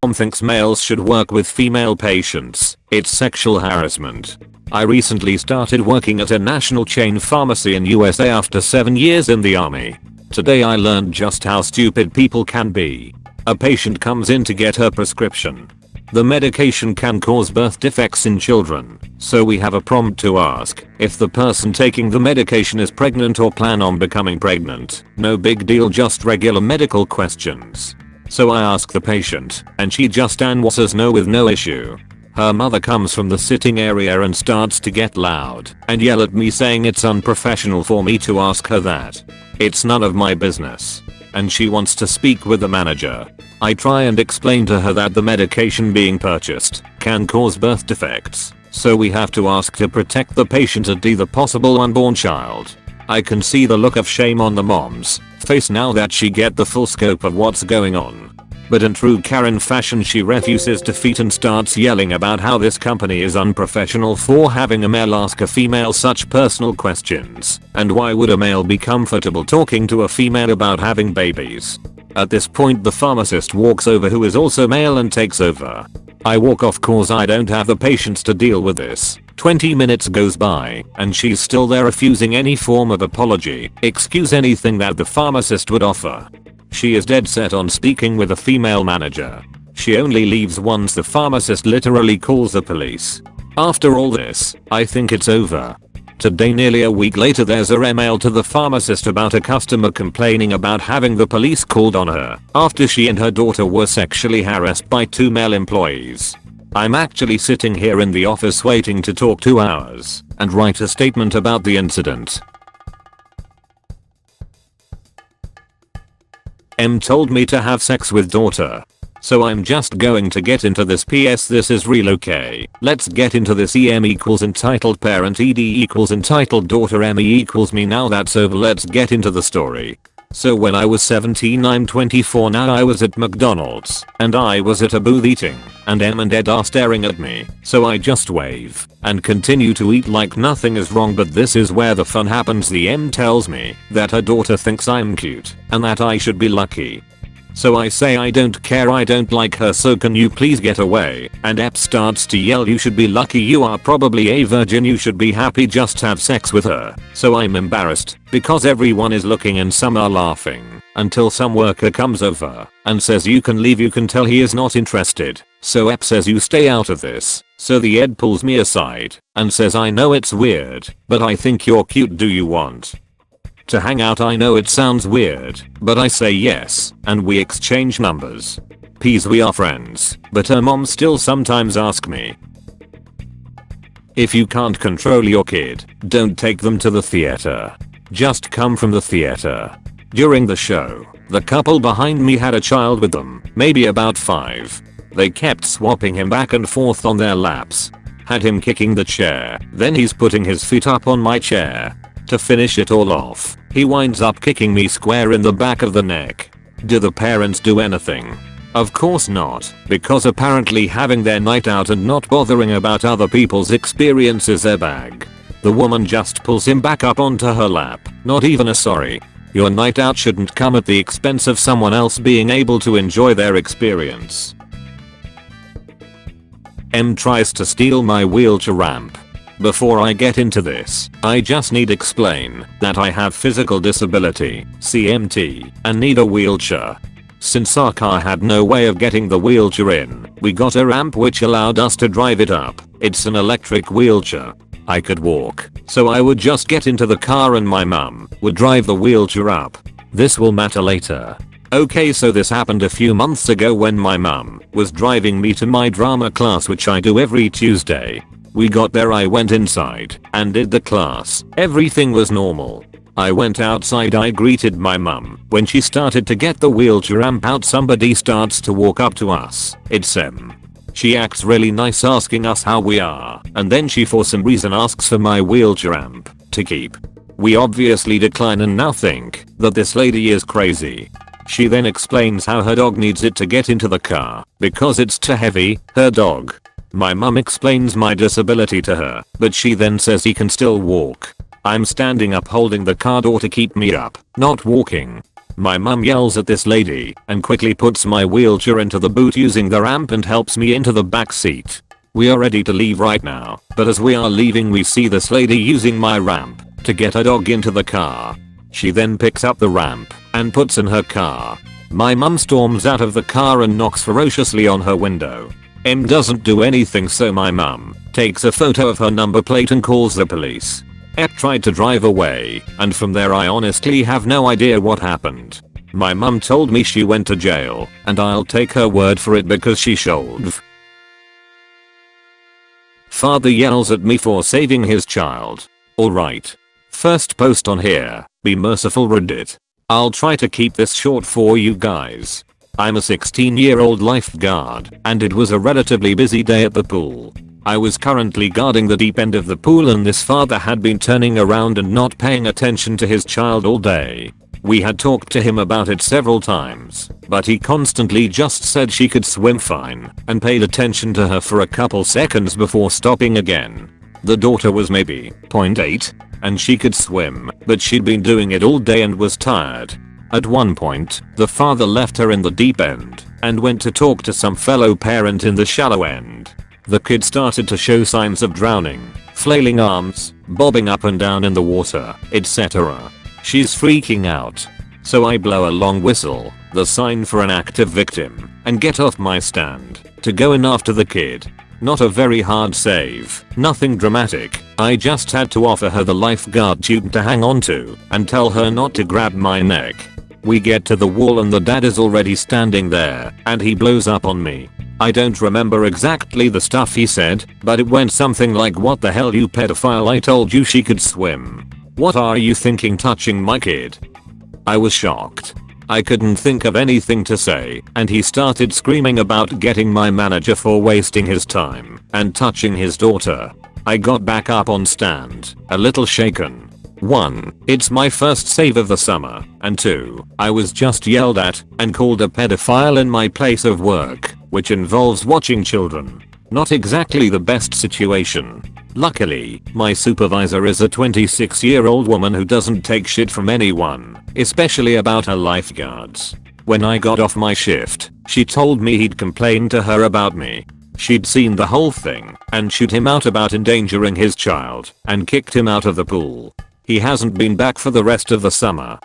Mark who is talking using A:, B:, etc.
A: Mom thinks males should work with female patients. It's sexual harassment. I recently started working at a national chain pharmacy in USA after 7 years in the army. Today I learned just how stupid people can be. A patient comes in to get her prescription. The medication can cause birth defects in children, so we have a prompt to ask if the person taking the medication is pregnant or plan on becoming pregnant. No big deal, just regular medical questions. So I ask the patient, and she just answers no with no issue. Her mother comes from the sitting area and starts to get loud and yell at me saying it's unprofessional for me to ask her that. It's none of my business. And she wants to speak with the manager. I try and explain to her that the medication being purchased can cause birth defects, so we have to ask to protect the patient and the possible unborn child. I can see the look of shame on the mom's face now that she get the full scope of what's going on. But in true Karen fashion, she refuses defeat and starts yelling about how this company is unprofessional for having a male ask a female such personal questions, and why would a male be comfortable talking to a female about having babies. At this point the pharmacist walks over, who is also male, and takes over. I walk off cause I don't have the patience to deal with this. 20 minutes goes by and she's still there, refusing any form of apology, excuse, anything that the pharmacist would offer. She is dead set on speaking with a female manager. She only leaves once the pharmacist literally calls the police. After all this, I think it's over. Today, nearly a week later, there's a email to the pharmacist about a customer complaining about having the police called on her after she and her daughter were sexually harassed by 2 male employees. I'm actually sitting here in the office waiting to talk 2 hours and write a statement about the incident. M told me to have sex with daughter. So I'm just going to get into this. PS, this is real okay. Let's get into this. EM equals entitled parent, ED equals entitled daughter, ME equals me. Now that's over, let's get into the story. So when I was 17, I'm 24 now. I was at McDonald's and I was at a booth eating, and M and Ed are staring at me, so I just wave and continue to eat like nothing is wrong. But this is where the fun happens. The M tells me that her daughter thinks I'm cute and that I should be lucky. So I say I don't care, I don't like her, so can you please get away? And Ep starts to yell, you should be lucky, you are probably a virgin, you should be happy, just have sex with her. So I'm embarrassed because everyone is looking and some are laughing, until some worker comes over and says you can leave. You can tell he is not interested. So Ep says you stay out of this. So the Ed pulls me aside and says, I know it's weird, but I think you're cute, do you want to hang out? I know it sounds weird, but I say yes, and we exchange numbers. Peas, we are friends, but her mom still sometimes asks me, if you can't control your kid, don't take them to the theater. Just come from the theater. During the show, the couple behind me had a child with them, maybe about 5. They kept swapping him back and forth on their laps. Had him kicking the chair, then he's putting his feet up on my chair. To finish it all off, he winds up kicking me square in the back of the neck. Do the parents do anything? Of course not, because apparently having their night out and not bothering about other people's experience is their bag. The woman just pulls him back up onto her lap, not even a sorry. Your night out shouldn't come at the expense of someone else being able to enjoy their experience. M tries to steal my wheelchair ramp. Before I get into this, I just need to explain that I have physical disability, CMT, and need a wheelchair. Since our car had no way of getting the wheelchair in, we got a ramp which allowed us to drive it up. It's an electric wheelchair. I could walk, so I would just get into the car and my mum would drive the wheelchair up. This will matter later. Okay, so this happened a few months ago when my mum was driving me to my drama class, which I do every Tuesday. We got there, I went inside and did the class. Everything was normal. I went outside, I greeted my mum. When she started to get the wheelchair ramp out, somebody starts to walk up to us. It's Em. She acts really nice, asking us how we are, and then she for some reason asks for my wheelchair ramp to keep. We obviously decline and now think that this lady is crazy. She then explains how her dog needs it to get into the car because it's too heavy, her dog. My mum explains my disability to her, but she then says he can still walk. I'm standing up holding the car door to keep me up, not walking. My mum yells at this lady and quickly puts my wheelchair into the boot using the ramp and helps me into the back seat. We are ready to leave right now, but as we are leaving we see this lady using my ramp to get her dog into the car. She then picks up the ramp and puts in her car. My mum storms out of the car and knocks ferociously on her window. Doesn't do anything, so my mum takes a photo of her number plate and calls the police. Tried to drive away, and from there I honestly have no idea what happened. My mum told me she went to jail, and I'll take her word for it because she should. Father yells at me for saving his child. Alright. First post on here, be merciful Reddit. I'll try to keep this short for you guys. I'm a 16-year-old lifeguard, and it was a relatively busy day at the pool. I was currently guarding the deep end of the pool and this father had been turning around and not paying attention to his child all day. We had talked to him about it several times, but he constantly just said she could swim fine and paid attention to her for a couple seconds before stopping again. The daughter was maybe 0.8 and she could swim, but she'd been doing it all day and was tired. At one point, the father left her in the deep end and went to talk to some fellow parent in the shallow end. The kid started to show signs of drowning, flailing arms, bobbing up and down in the water, etc. She's freaking out. So I blow a long whistle, the sign for an active victim, and get off my stand to go in after the kid. Not a very hard save, nothing dramatic. I just had to offer her the lifeguard tube to hang on to and tell her not to grab my neck. We get to the wall and the dad is already standing there and he blows up on me. I don't remember exactly the stuff he said, but it went something like, "What the hell, you pedophile, I told you she could swim. What are you thinking touching my kid?" I was shocked. I couldn't think of anything to say, and he started screaming about getting my manager for wasting his time and touching his daughter. I got back up on stand, a little shaken. 1. It's my first save of the summer, and 2. I was just yelled at and called a pedophile in my place of work, which involves watching children. Not exactly the best situation. Luckily, my supervisor is a 26-year-old woman who doesn't take shit from anyone, especially about her lifeguards. When I got off my shift, she told me he'd complained to her about me. She'd seen the whole thing and chewed him out about endangering his child and kicked him out of the pool. He hasn't been back for the rest of the summer.